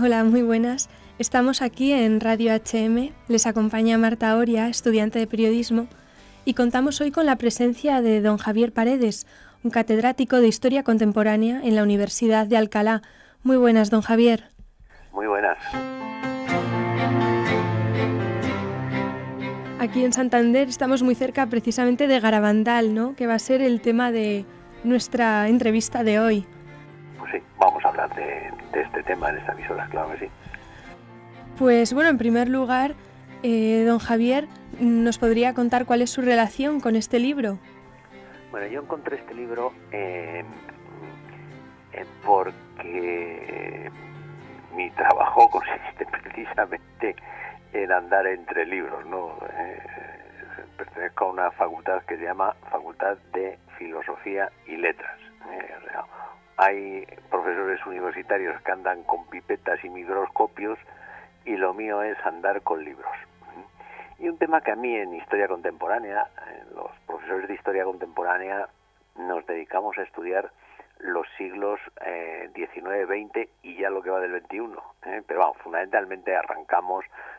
Hola, muy buenas. Estamos aquí en Radio HM. Les acompaña Marta Oria, estudiante de periodismo, y contamos hoy con la presencia de don Javier Paredes, un catedrático de Historia Contemporánea en la Universidad de Alcalá. Muy buenas, don Javier. Muy buenas. Aquí en Santander estamos muy cerca precisamente de Garabandal, ¿no?, que va a ser el tema de nuestra entrevista de hoy. Pues sí, vamos a hablar de este tema en esta emisora, claro que sí. Pues bueno, en primer lugar, don Javier, ¿nos podría contar cuál es su relación con este libro? Bueno, yo encontré este libro porque mi trabajo consiste precisamente en andar entre libros, ¿no? Pertenezco a una facultad que se llama Facultad de Filosofía y Letras. Hay profesores universitarios que andan con pipetas y microscopios y lo mío es andar con libros. Y un tema que a mí en Historia Contemporánea, los profesores de Historia Contemporánea nos dedicamos a estudiar los siglos XIX, XX y ya lo que va del XXI. Pero vamos, fundamentalmente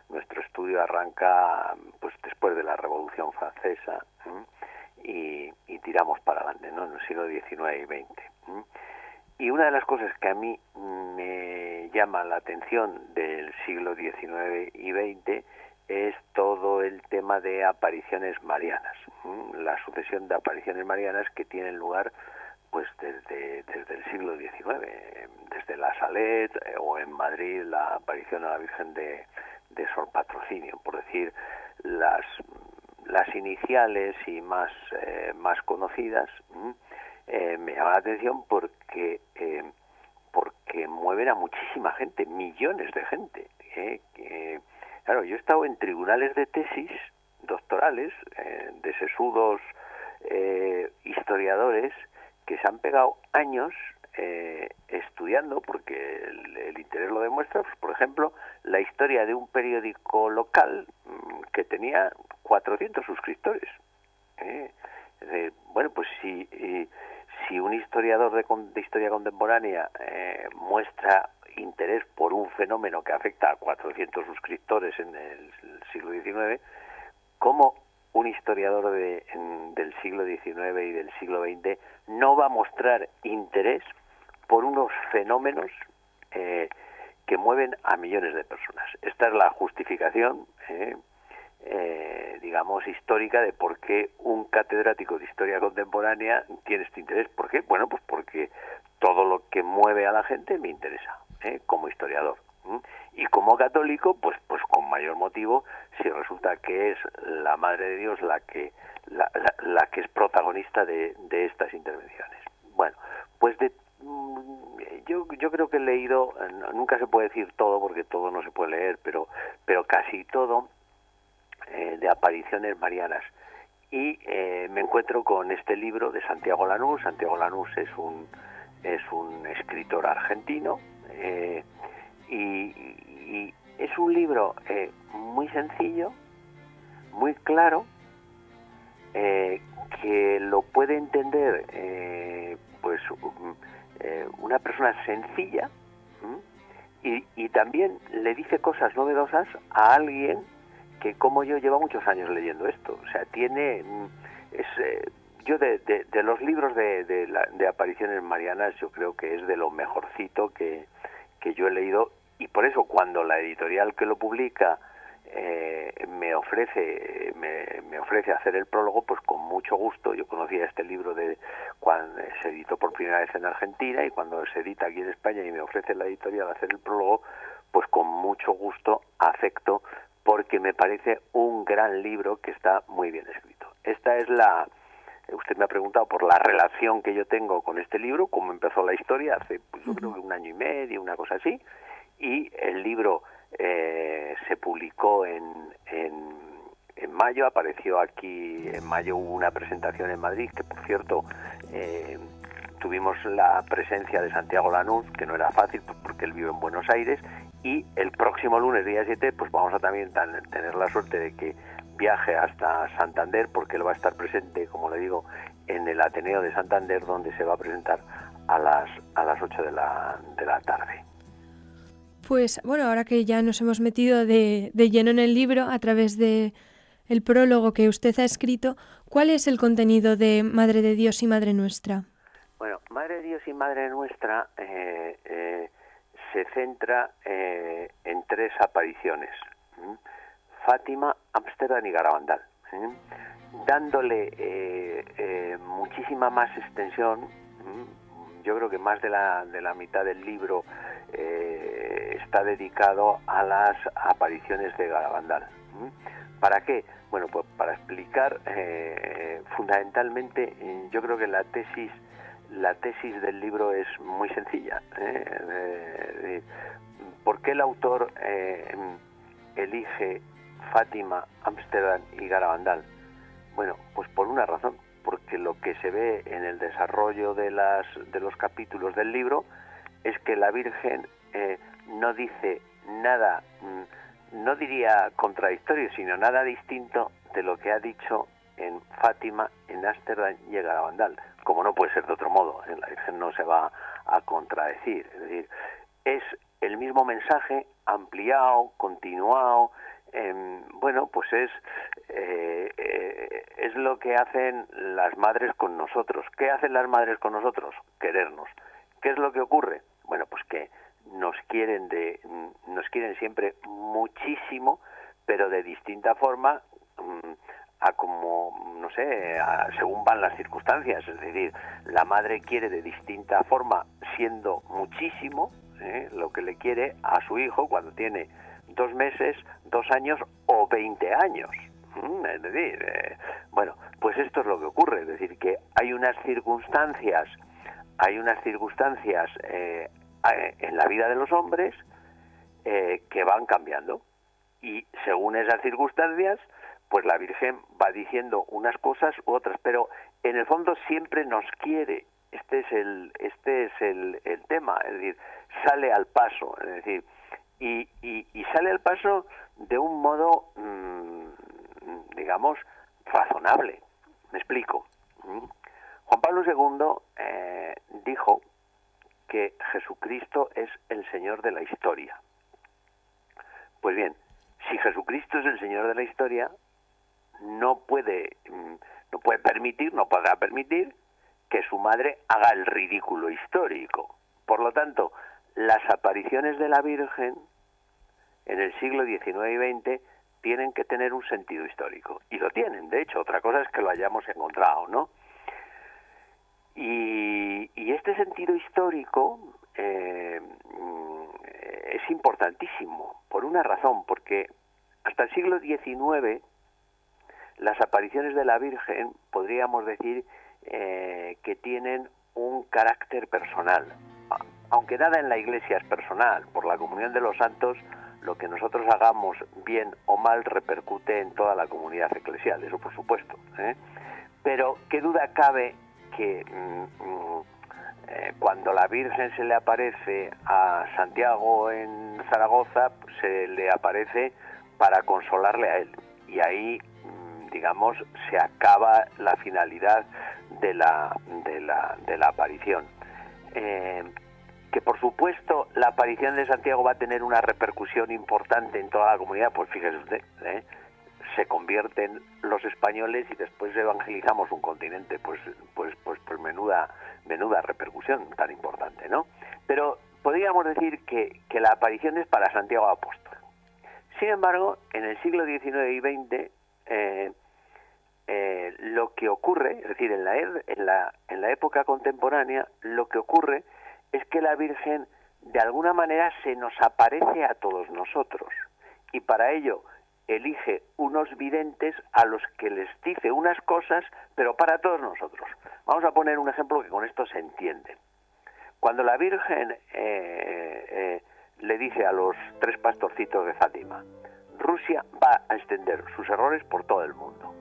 nuestro estudio arranca pues después de la Revolución Francesa y tiramos para adelante, ¿no?, en el siglo XIX y XX. Y una de las cosas que a mí me llama la atención del siglo XIX y XX es todo el tema de apariciones marianas, la sucesión de apariciones marianas que tienen lugar pues desde el siglo XIX, desde la Salet o en Madrid la aparición a la Virgen de Sor Patrocinio, por decir las iniciales y más conocidas. Me llama la atención porque mueven a muchísima gente, millones de gente. Claro, yo he estado en tribunales de tesis doctorales de sesudos historiadores que se han pegado años estudiando, porque el interés lo demuestra, pues, por ejemplo, la historia de un periódico local que tenía 400 suscriptores. Bueno, pues si un historiador de historia contemporánea muestra interés por un fenómeno que afecta a 400 suscriptores en el siglo XIX, ¿cómo un historiador del siglo XIX y del siglo XX no va a mostrar interés por unos fenómenos que mueven a millones de personas? Esta es la justificación digamos, histórica de por qué un catedrático de historia contemporánea tiene este interés. ¿Por qué? Bueno, pues porque todo lo que mueve a la gente me interesa, como historiador. Y como católico, pues con mayor motivo, si resulta que es la Madre de Dios la que es protagonista de estas intervenciones. Bueno, pues yo creo que he leído, nunca se puede decir todo porque todo no se puede leer, pero casi todo de apariciones marianas. Y me encuentro con este libro de Santiago Lanús. Santiago Lanús es un escritor argentino y es un libro muy sencillo, muy claro, que lo puede entender una persona sencilla, y también le dice cosas novedosas a alguien que, como yo, lleva muchos años leyendo esto. O sea, yo de los libros de apariciones marianas, yo creo que es de lo mejorcito que yo he leído, y por eso cuando la editorial que lo publica me ofrece hacer el prólogo, pues con mucho gusto. Yo conocía este libro cuando se editó por primera vez en Argentina, y cuando se edita aquí en España y me ofrece la editorial hacer el prólogo, pues con mucho gusto acepto, porque me parece un gran libro que está muy bien escrito. Esta es usted me ha preguntado por la relación que yo tengo con este libro, cómo empezó la historia hace, pues yo creo que 1 año y medio, una cosa así, y el libro se publicó en mayo, apareció aquí en mayo, hubo una presentación en Madrid, que por cierto tuvimos la presencia de Santiago Lanús, que no era fácil porque él vive en Buenos Aires, y el próximo lunes, día 7, pues vamos a también tener la suerte de que viaje hasta Santander, porque él va a estar presente, como le digo, en el Ateneo de Santander, donde se va a presentar a las 8 de la tarde. Pues bueno, ahora que ya nos hemos metido de lleno en el libro a través de el prólogo que usted ha escrito, ¿cuál es el contenido de Madre de Dios y Madre Nuestra? Bueno, Madre de Dios y Madre Nuestra se centra en tres apariciones: Fátima, Ámsterdam y Garabandal, dándole muchísima más extensión. Yo creo que más de la mitad del libro está dedicado a las apariciones de Garabandal. ¿Para qué? Bueno, pues para explicar fundamentalmente, yo creo que la tesis del libro es muy sencilla. ¿Por qué el autor elige Fátima, Ámsterdam y Garabandal? Bueno, pues por una razón, porque lo que se ve en el desarrollo de los capítulos del libro es que la Virgen no dice nada, no diría contradictorio, sino nada distinto de lo que ha dicho en Fátima, en Ámsterdam y en Garabandal, como no puede ser de otro modo. La Virgen no se va a contradecir, es decir, es el mismo mensaje ampliado, continuado. Bueno, pues es lo que hacen las madres con nosotros. ¿Qué hacen las madres con nosotros? Querernos. ¿Qué es lo que ocurre? Bueno, pues que nos quieren siempre muchísimo, pero de distinta forma, a como, no sé, según van las circunstancias. Es decir, la madre quiere de distinta forma, siendo muchísimo lo que le quiere a su hijo cuando tiene 2 meses, 2 años o 20 años. Es decir, bueno, pues esto es lo que ocurre. Es decir, que hay unas circunstancias en la vida de los hombres que van cambiando, y según esas circunstancias, pues la Virgen va diciendo unas cosas u otras, pero en el fondo siempre nos quiere. Este es el tema, es decir, sale al paso, es decir, y sale al paso de un modo, digamos, razonable. Me explico. Juan Pablo II dijo que Jesucristo es el Señor de la historia. Pues bien, si Jesucristo es el Señor de la historia, no podrá permitir que su madre haga el ridículo histórico. Por lo tanto, las apariciones de la Virgen en el siglo XIX y XX tienen que tener un sentido histórico. Y lo tienen, de hecho. Otra cosa es que lo hayamos encontrado, ¿no? Y este sentido histórico es importantísimo, por una razón, porque hasta el siglo XIX las apariciones de la Virgen, podríamos decir que tienen un carácter personal. Aunque nada en la Iglesia es personal, por la comunión de los santos, lo que nosotros hagamos, bien o mal, repercute en toda la comunidad eclesial, eso por supuesto. Pero qué duda cabe que cuando la Virgen se le aparece a Santiago en Zaragoza, se le aparece para consolarle a él, y ahí, digamos, se acaba la finalidad de la aparición. Que por supuesto la aparición de Santiago va a tener una repercusión importante en toda la comunidad, pues fíjese usted, se convierten los españoles y después evangelizamos un continente, pues menuda repercusión tan importante, ¿no? Pero podríamos decir que la aparición es para Santiago Apóstol. Sin embargo, en el siglo XIX y XX, lo que ocurre, es decir, en la época contemporánea, lo que ocurre es que la Virgen de alguna manera se nos aparece a todos nosotros, y para ello elige unos videntes a los que les dice unas cosas, pero para todos nosotros. Vamos a poner un ejemplo que con esto se entiende. Cuando la Virgen le dice a los 3 pastorcitos de Fátima: Rusia va a extender sus errores por todo el mundo.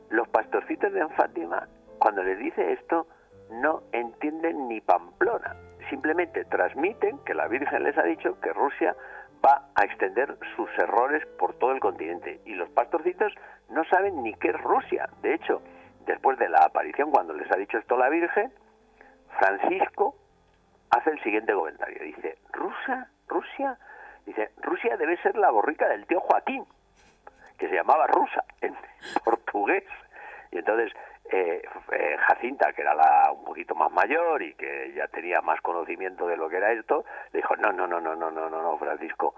Los pastorcitos de Fátima, cuando les dice esto, no entienden ni Pamplona. Simplemente transmiten que la Virgen les ha dicho que Rusia va a extender sus errores por todo el continente. Y los pastorcitos no saben ni qué es Rusia. De hecho, después de la aparición, cuando les ha dicho esto la Virgen, Francisco hace el siguiente comentario. Dice: Rusia, dice, Rusia debe ser la borrica del tío Joaquín, que se llamaba Rusa en portugués. Y entonces Jacinta, que era un poquito más mayor y que ya tenía más conocimiento de lo que era esto, le dijo, no, Francisco,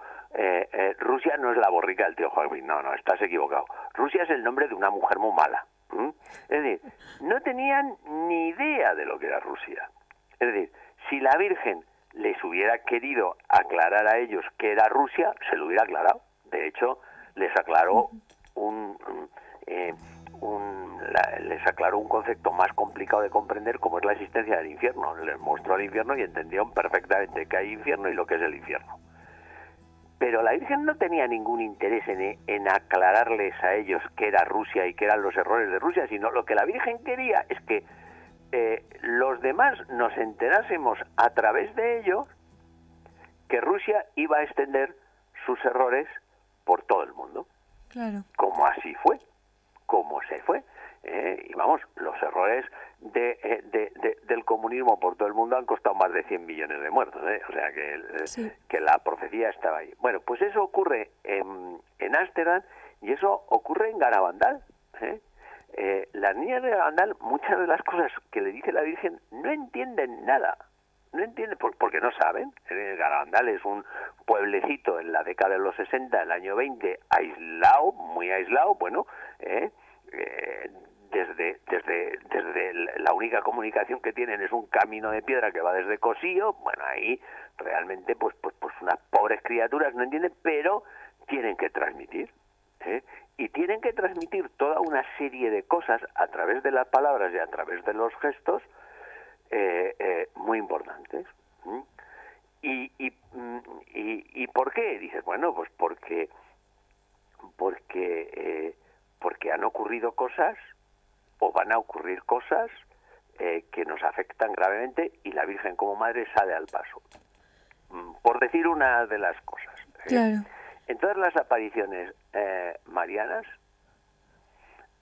Rusia no es la borrica del tío Joaquín, no, estás equivocado. Rusia es el nombre de una mujer muy mala. Es decir, no tenían ni idea de lo que era Rusia. Es decir, si la Virgen les hubiera querido aclarar a ellos qué era Rusia, se lo hubiera aclarado. De hecho, les aclaró les aclaró un concepto más complicado de comprender, como es la existencia del infierno. Les mostró el infierno y entendieron perfectamente que hay infierno y lo que es el infierno. Pero la Virgen no tenía ningún interés en aclararles a ellos qué era Rusia y qué eran los errores de Rusia, sino lo que la Virgen quería es que los demás nos enterásemos a través de ellos que Rusia iba a extender sus errores por todo el mundo. Claro. Como así fue, como se fue. Y vamos, los errores del comunismo por todo el mundo han costado más de 100 millones de muertos, o sea que la profecía estaba ahí. Bueno, pues eso ocurre en Ámsterdam y eso ocurre en Garabandal. Las niñas de Garabandal, muchas de las cosas que le dice la Virgen no entienden nada. No entienden porque no saben. Garabandal es un pueblecito en la década de los 60, el año 20, aislado, muy aislado, bueno, desde la única comunicación que tienen es un camino de piedra que va desde Cosío. Bueno, ahí realmente pues unas pobres criaturas no entienden, pero tienen que transmitir, y tienen que transmitir toda una serie de cosas a través de las palabras y a través de los gestos muy importantes. ¿Y por qué? Dices, bueno, pues porque han ocurrido cosas o van a ocurrir cosas que nos afectan gravemente y la Virgen como madre sale al paso. Por decir una de las cosas. Claro. En todas las apariciones marianas,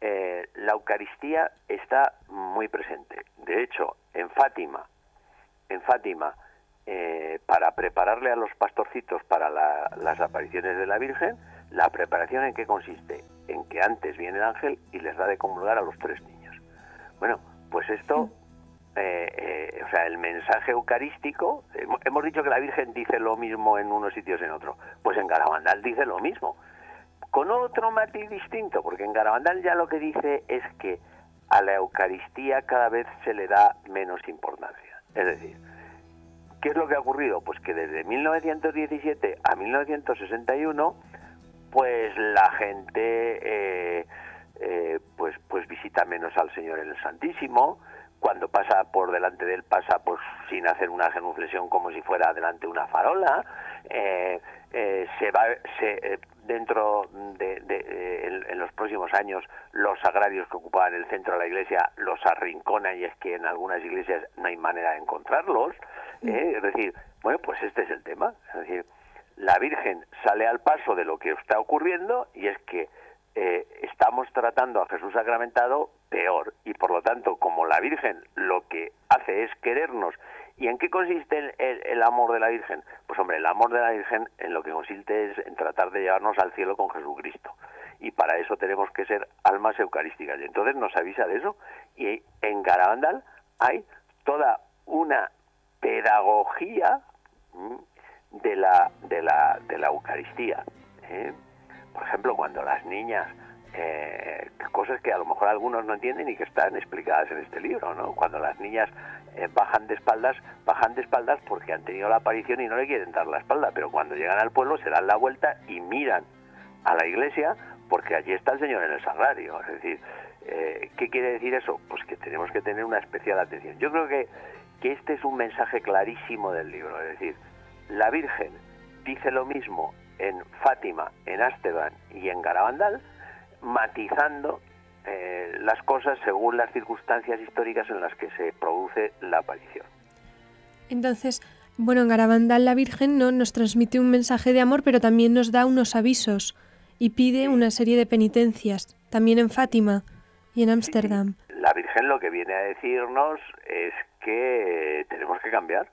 la Eucaristía está muy presente. De hecho, en Fátima, para prepararle a los pastorcitos para las apariciones de la Virgen, ¿la preparación en qué consiste? En que antes viene el ángel y les da de comulgar a los 3 niños. Bueno, pues esto, o sea, el mensaje eucarístico, hemos dicho que la Virgen dice lo mismo en unos sitios y en otros, pues en Garabandal dice lo mismo, con otro matiz distinto, porque en Garabandal ya lo que dice es que a la Eucaristía cada vez se le da menos importancia. Es decir, ¿qué es lo que ha ocurrido? Pues que desde 1917 a 1961, pues la gente pues visita menos al Señor en el Santísimo. Cuando pasa por delante de él, pasa pues sin hacer una genuflexión, como si fuera delante de una farola. Dentro en los próximos años, los sagrarios que ocupaban el centro de la iglesia los arrinconan, y es que en algunas iglesias no hay manera de encontrarlos. Es decir, bueno, pues este es el tema. Es decir, la Virgen sale al paso de lo que está ocurriendo, y es que estamos tratando a Jesús sacramentado peor, y por lo tanto, como la Virgen lo que hace es querernos. ¿Y en qué consiste el amor de la Virgen? Pues hombre, el amor de la Virgen en lo que consiste es en tratar de llevarnos al cielo con Jesucristo, y para eso tenemos que ser almas eucarísticas, y entonces nos avisa de eso. Y en Garabandal hay toda una pedagogía de la Eucaristía. Por ejemplo, cuando las niñas, cosas que a lo mejor algunos no entienden y que están explicadas en este libro, ¿no? Cuando las niñas bajan de espaldas porque han tenido la aparición y no le quieren dar la espalda, pero cuando llegan al pueblo se dan la vuelta y miran a la iglesia porque allí está el Señor en el sagrario. Es decir, ¿qué quiere decir eso? Pues que tenemos que tener una especial atención. Yo creo que este es un mensaje clarísimo del libro. Es decir, la Virgen dice lo mismo en Fátima, en Ámsterdam y en Garabandal, matizando las cosas según las circunstancias históricas en las que se produce la aparición. Entonces, bueno, en Garabandal la Virgen nos transmite un mensaje de amor, pero también nos da unos avisos y pide una serie de penitencias, también en Fátima y en Ámsterdam. Sí. La Virgen lo que viene a decirnos es que tenemos que cambiar,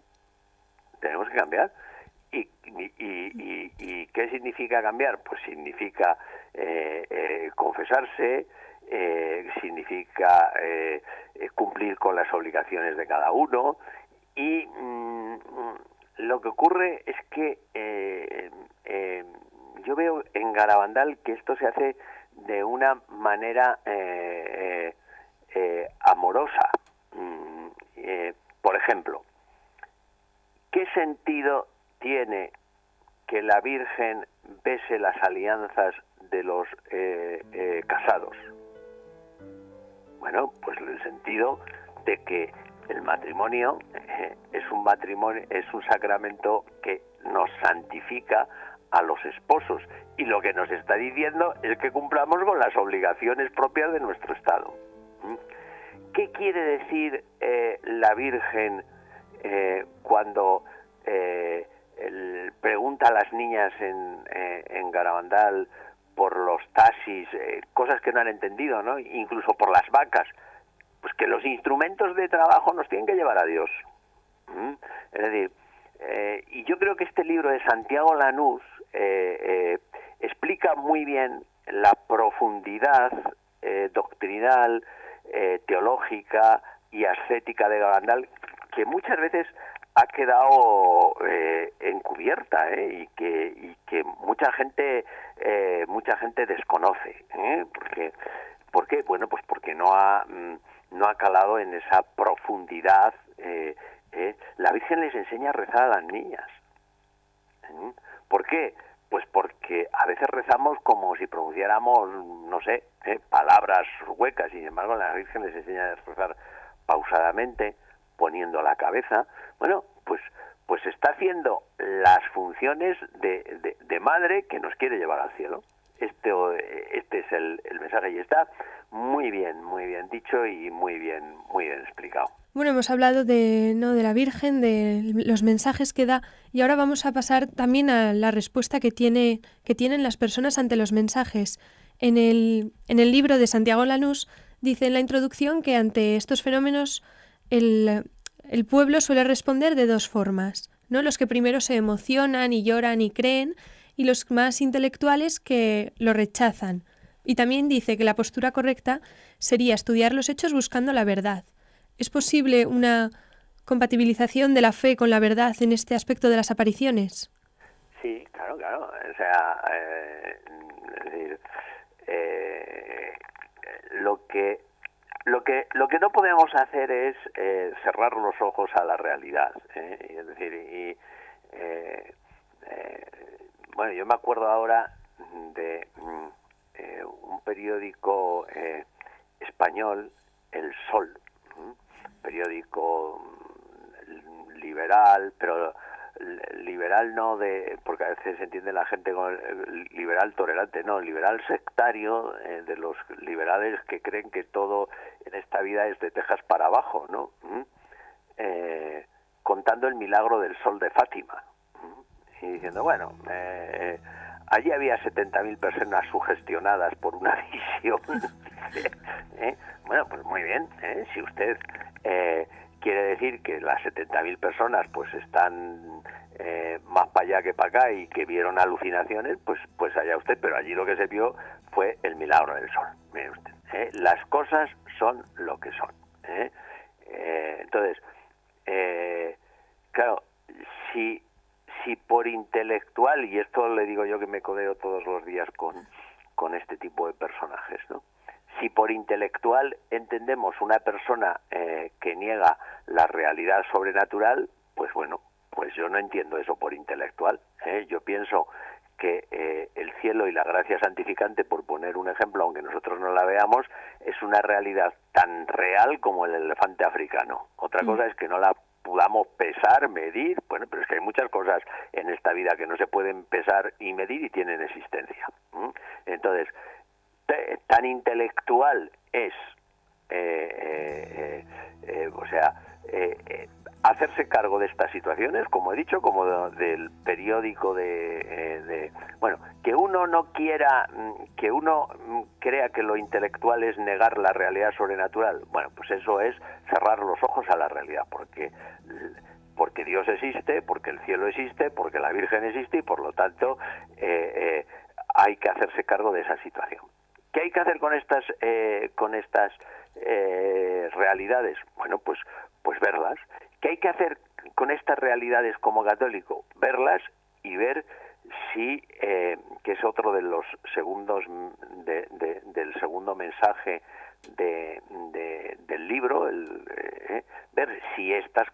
¿Y qué significa cambiar? Pues significa confesarse, significa cumplir con las obligaciones de cada uno, y lo que ocurre es que yo veo en Garabandal que esto se hace de una manera amorosa. Por ejemplo, ¿qué sentido tiene que la Virgen bese las alianzas de los casados? Bueno, pues el sentido de que el matrimonio es un sacramento que nos santifica a los esposos, y lo que nos está diciendo es que cumplamos con las obligaciones propias de nuestro estado. ¿Qué quiere decir la Virgen cuando pregunta a las niñas en Garabandal por los taxis, cosas que no han entendido, ¿no? Incluso por las vacas? Pues que los instrumentos de trabajo nos tienen que llevar a Dios. Es decir, y yo creo que este libro de Santiago Lanús explica muy bien la profundidad doctrinal, teológica y ascética de Garabandal, que muchas veces ha quedado encubierta, y que mucha gente desconoce. ¿Por qué? Bueno, pues porque no ha calado en esa profundidad. La Virgen les enseña a rezar a las niñas. ¿Por qué? Pues porque a veces rezamos como si pronunciáramos, no sé, palabras huecas, y sin embargo la Virgen les enseña a rezar pausadamente, poniendo la cabeza. Bueno, pues está haciendo las funciones de madre que nos quiere llevar al cielo. Este es el mensaje, y está muy bien dicho y muy bien explicado. Bueno, hemos hablado de la Virgen, de los mensajes que da, y ahora vamos a pasar también a la respuesta que tienen las personas ante los mensajes. En el libro de Santiago Lanús dice en la introducción que ante estos fenómenos el pueblo suele responder de dos formas, ¿no? Los que primero se emocionan y lloran y creen, y los más intelectuales que lo rechazan. Y también dice que la postura correcta sería estudiar los hechos buscando la verdad. ¿Es posible una compatibilización de la fe con la verdad en este aspecto de las apariciones? Sí, claro. O sea, es decir, lo que no podemos hacer es cerrar los ojos a la realidad. Es decir, bueno, yo me acuerdo ahora de un periódico español, El Sol, periódico liberal, pero liberal no porque a veces se entiende la gente con liberal tolerante, no, liberal sectario, de los liberales que creen que todo en esta vida es de Texas para abajo, ¿no? Contando el milagro del sol de Fátima, y diciendo, bueno, allí había 70.000 personas sugestionadas por una visión. Bueno, pues muy bien, si usted quiere decir que las 70.000 personas pues están más para allá que para acá y que vieron alucinaciones, pues allá usted, pero allí lo que se vio fue el milagro del sol. Mire usted, las cosas son lo que son. Entonces, claro, si por intelectual, y esto le digo yo que me codeo todos los días con este tipo de personajes, ¿no? Si por intelectual entendemos una persona que niega la realidad sobrenatural, pues bueno, pues yo no entiendo eso por intelectual. Yo pienso que el cielo y la gracia santificante, por poner un ejemplo, aunque nosotros no la veamos, es una realidad tan real como el elefante africano. Otra cosa es que no la podamos pesar, medir, bueno, pero es que hay muchas cosas en esta vida que no se pueden pesar y medir y tienen existencia. Entonces, tan intelectual es, hacerse cargo de estas situaciones, como he dicho, como del periódico bueno, que uno no quiera, que uno crea que lo intelectual es negar la realidad sobrenatural. Bueno, pues eso es cerrar los ojos a la realidad, porque porque Dios existe, porque el cielo existe, porque la Virgen existe y por lo tanto hay que hacerse cargo de esa situación. ¿Qué hay que hacer con estas realidades? Bueno, pues verlas. ¿Qué hay que hacer con estas realidades como católico? Verlas y ver si, que es otro de los segundos del segundo mensaje del libro, ver si estas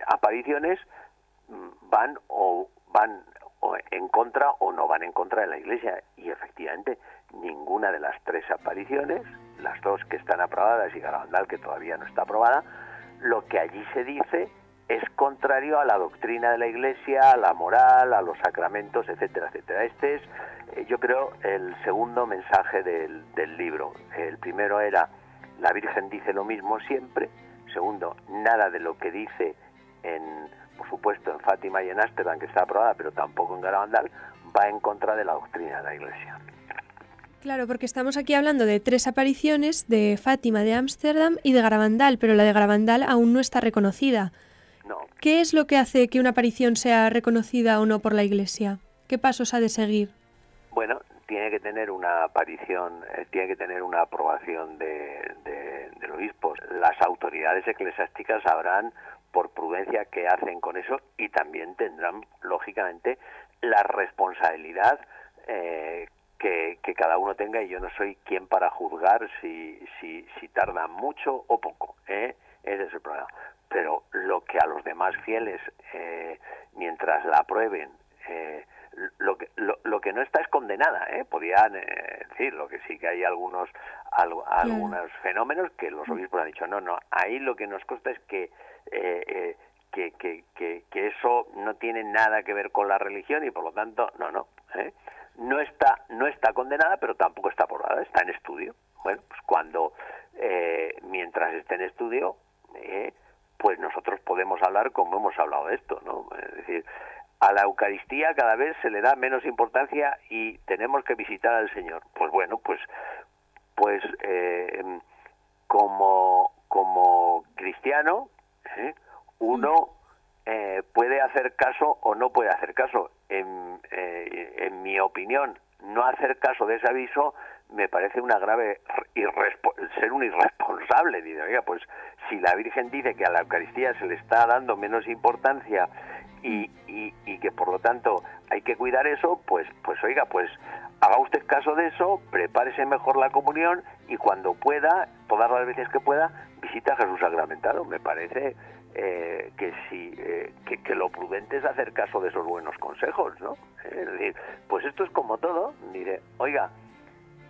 apariciones van en contra o no van en contra de la Iglesia. Y efectivamente ninguna de las tres apariciones, las dos que están aprobadas y Garabandal que todavía no está aprobada, lo que allí se dice es contrario a la doctrina de la Iglesia, a la moral, a los sacramentos, etcétera, etcétera. Este es, yo creo, el segundo mensaje del libro. El primero era: la Virgen dice lo mismo siempre. Segundo, nada de lo que dice por supuesto, en Fátima y en Ámsterdam, que está aprobada, pero tampoco en Garabandal, va en contra de la doctrina de la Iglesia. Claro, porque estamos aquí hablando de 3 apariciones, de Fátima, de Ámsterdam y de Garabandal, pero la de Garabandal aún no está reconocida. No. ¿Qué es lo que hace que una aparición sea reconocida o no por la Iglesia? ¿Qué pasos ha de seguir? Bueno, tiene que tener una aparición, tiene que tener una aprobación del obispo. Las autoridades eclesiásticas sabrán por prudencia qué hacen con eso y también tendrán, lógicamente, la responsabilidad que cada uno tenga, y yo no soy quien para juzgar si tarda mucho o poco, ese es el problema. Pero lo que a los demás fieles, mientras la aprueben, lo que no está es condenada, podían decir, lo que sí que hay algunos fenómenos que los obispos han dicho, no, ahí lo que nos consta es que eso no tiene nada que ver con la religión y por lo tanto no está condenada, pero tampoco está aprobada, está en estudio. Bueno, pues cuando mientras esté en estudio, pues nosotros podemos hablar como hemos hablado de esto, ¿no? Es decir, a la Eucaristía cada vez se le da menos importancia y tenemos que visitar al Señor. Pues bueno, pues como cristiano, uno puede hacer caso o no puede hacer caso. En mi opinión, no hacer caso de ese aviso me parece una grave ser un irresponsable. Dice, oiga, pues si la Virgen dice que a la Eucaristía se le está dando menos importancia y que por lo tanto hay que cuidar eso, pues oiga, pues haga usted caso de eso, prepárese mejor la comunión y cuando pueda, todas las veces que pueda, visita a Jesús sacramentado. Me parece que lo prudente es hacer caso de esos buenos consejos, ¿no? Es decir, pues esto es como todo. Dice, oiga,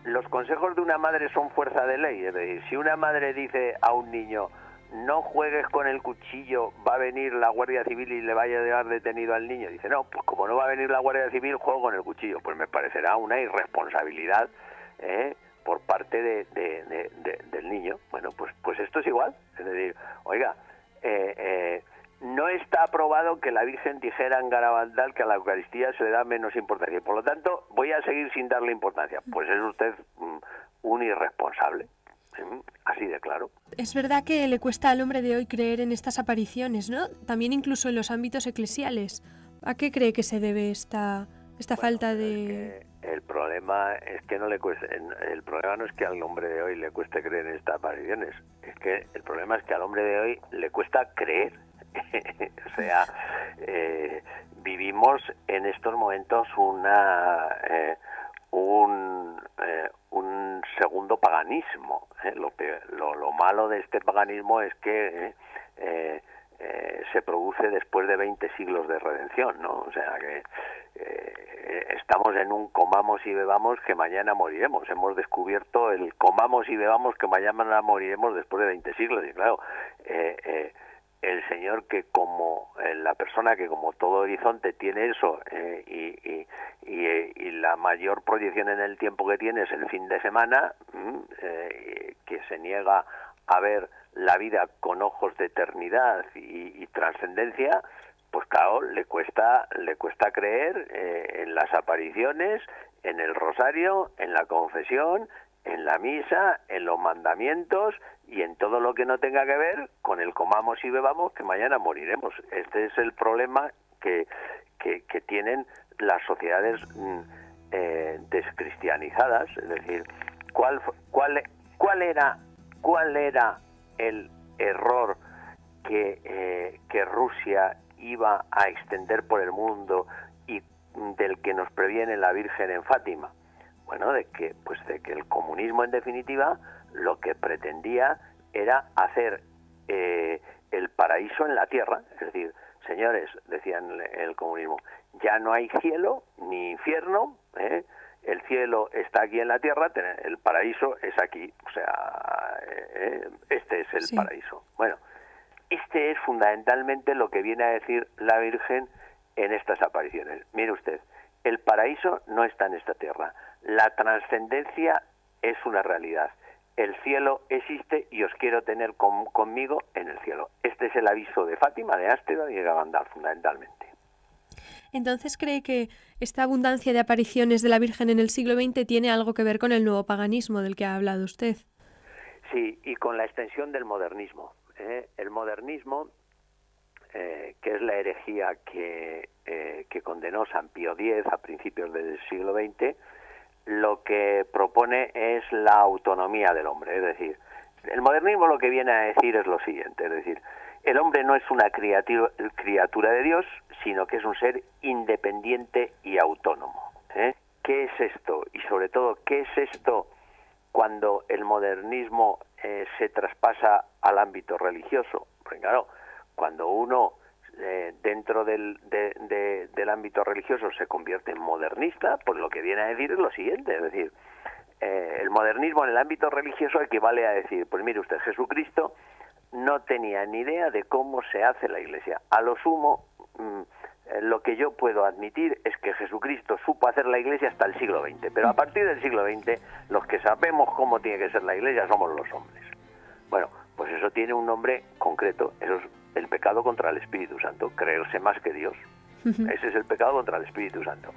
los consejos de una madre son fuerza de ley. Es decir, si una madre dice a un niño, no juegues con el cuchillo, va a venir la Guardia Civil y le vaya a llevar detenido al niño. Dice, no, pues como no va a venir la Guardia Civil, juego con el cuchillo. Pues me parecerá una irresponsabilidad por parte del niño. Bueno, pues esto es igual. Es decir, oiga, no está aprobado que la Virgen dijera en Garabandal que a la Eucaristía se le da menos importancia y por lo tanto voy a seguir sin darle importancia. Pues es usted un irresponsable. Así de claro. Es verdad que le cuesta al hombre de hoy creer en estas apariciones, ¿no? También incluso en los ámbitos eclesiales. ¿A qué cree que se debe esta falta de...? El problema es que no le cuesta. El problema no es que al hombre de hoy le cueste creer en estas apariciones. Es que el problema es que al hombre de hoy le cuesta creer. O sea, vivimos en estos momentos un segundo paganismo. Lo malo de este paganismo es que se produce después de 20 siglos de redención, ¿no? O sea que estamos en un comamos y bebamos que mañana moriremos. Hemos descubierto el comamos y bebamos que mañana moriremos después de 20 siglos. Y claro, el Señor que como la persona que como todo horizonte tiene eso y la mayor proyección en el tiempo que tiene es el fin de semana, que se niega a ver la vida con ojos de eternidad y trascendencia, pues claro, le cuesta creer en las apariciones, en el rosario, en la confesión, en la misa, en los mandamientos y en todo lo que no tenga que ver con el comamos y bebamos, que mañana moriremos. Este es el problema que tienen las sociedades descristianizadas. Es decir, ¿cuál era el error que Rusia iba a extender por el mundo y del que nos previene la Virgen en Fátima? Bueno, de que el comunismo, en definitiva, lo que pretendía era hacer el paraíso en la tierra. Es decir, señores, decían el comunismo, ya no hay cielo ni infierno, el cielo está aquí en la tierra, el paraíso es aquí. O sea, este es el paraíso. Bueno, este es fundamentalmente lo que viene a decir la Virgen en estas apariciones. Mire usted, el paraíso no está en esta tierra. La trascendencia es una realidad. El cielo existe y os quiero tener conmigo en el cielo. Este es el aviso de Fátima, de Ásteda y de Gavandal, fundamentalmente. Entonces, ¿cree que esta abundancia de apariciones de la Virgen en el siglo XX tiene algo que ver con el nuevo paganismo del que ha hablado usted? Sí, y con la extensión del modernismo. El modernismo, que es la herejía que condenó San Pío X a principios del siglo XX, lo que propone es la autonomía del hombre. Es decir, el modernismo lo que viene a decir es lo siguiente, es decir, el hombre no es una criatura de Dios, sino que es un ser independiente y autónomo. ¿Qué es esto? Y sobre todo, ¿qué es esto cuando el modernismo se traspasa al ámbito religioso? Porque claro, cuando uno dentro del ámbito religioso se convierte en modernista, pues lo que viene a decir es lo siguiente, es decir, el modernismo en el ámbito religioso equivale a decir, pues mire usted, Jesucristo no tenía ni idea de cómo se hace la Iglesia. A lo sumo, lo que yo puedo admitir es que Jesucristo supo hacer la Iglesia hasta el siglo XX, pero a partir del siglo XX los que sabemos cómo tiene que ser la Iglesia somos los hombres. Bueno, pues eso tiene un nombre concreto, eso es el pecado contra el Espíritu Santo, creerse más que Dios. Ese es el pecado contra el Espíritu Santo.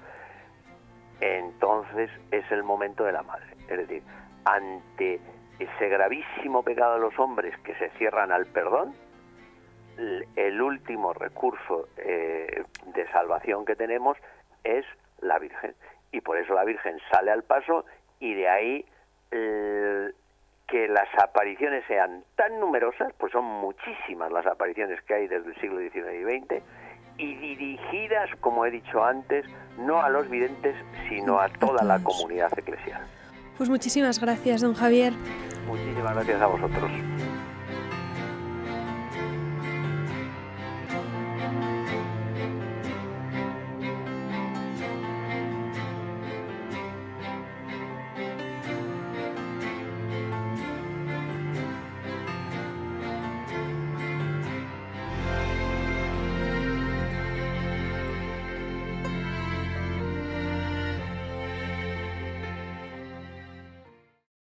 Entonces es el momento de la madre, es decir, ante ese gravísimo pecado de los hombres que se cierran al perdón, el último recurso de salvación que tenemos es la Virgen, y por eso la Virgen sale al paso, y de ahí que las apariciones sean tan numerosas, pues son muchísimas las apariciones que hay desde el siglo XIX y XX, y dirigidas, como he dicho antes, no a los videntes, sino a toda la comunidad eclesial. Pues muchísimas gracias, don Javier. Muchísimas gracias a vosotros.